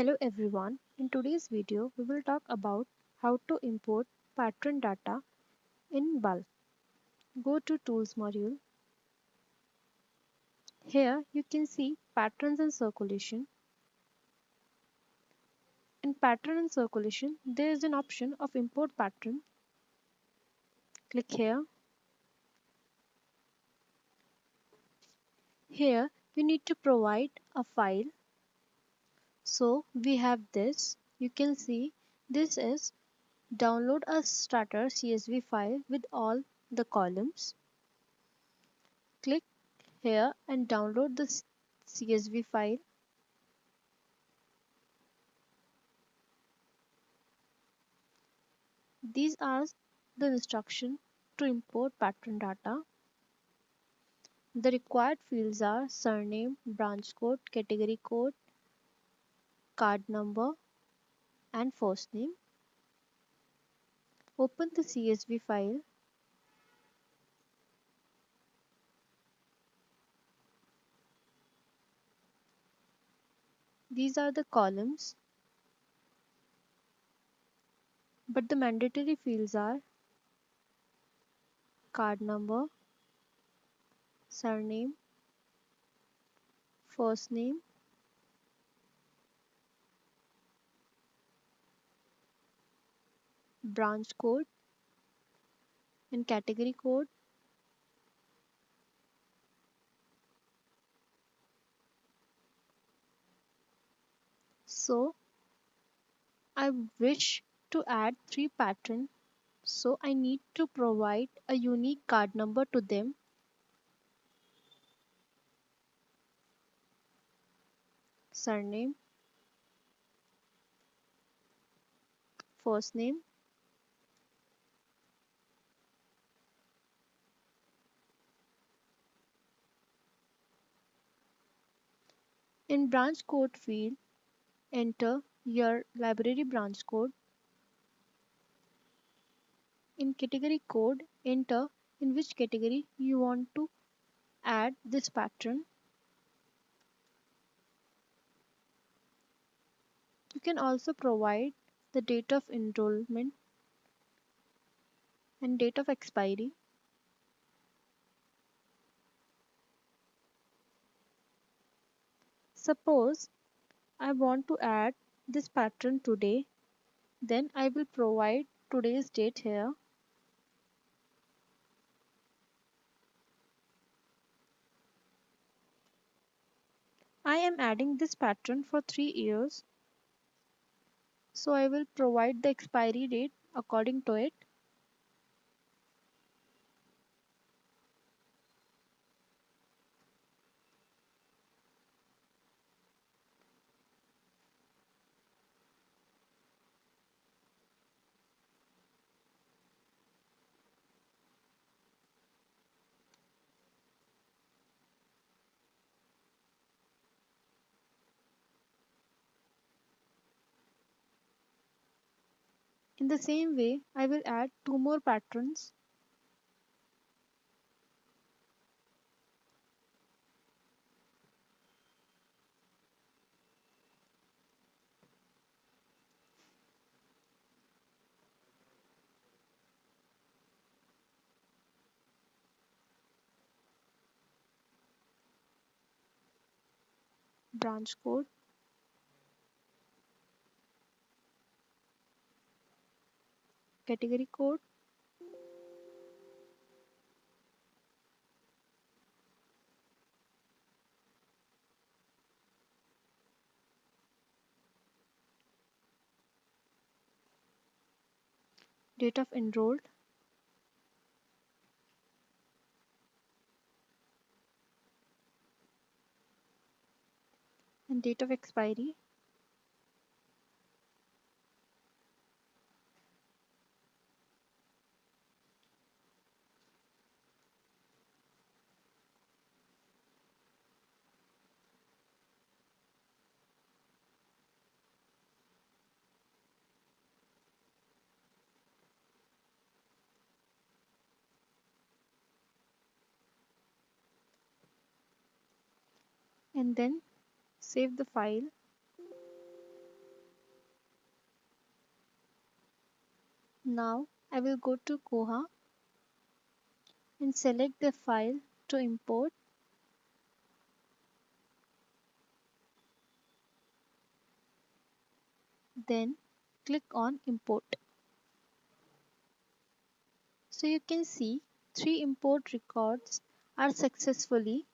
Hello everyone. In today's video, we will talk about how to import Patron data in bulk. Go to Tools module. Here you can see patterns and circulation. In pattern and circulation, there is an option of import pattern. Click here. Here you need to provide a file. So we have this. You can see this is download a starter CSV file with all the columns. Click here and download the CSV file. These are the instructions to import pattern data. The required fields are surname, branch code, category code, card number, and first name. Open the CSV file. These are the columns, but the mandatory fields are card number, surname, first name, branch code, and category code. So I wish to add three patterns, so I need to provide a unique card number to them. Surname, first name, in branch code field, enter your library branch code. In category code, enter in which category you want to add this pattern. You can also provide the date of enrollment and date of expiry. Suppose I want to add this pattern today, then I will provide today's date here. I am adding this pattern for 3 years, so I will provide the expiry date according to it. In the same way, I will add two more patterns. Branch code, category code, date of enrolled, and date of expiry. And then save the file. Now I will go to Koha and select the file to import, then click on import. So you can see 3 import records are successfully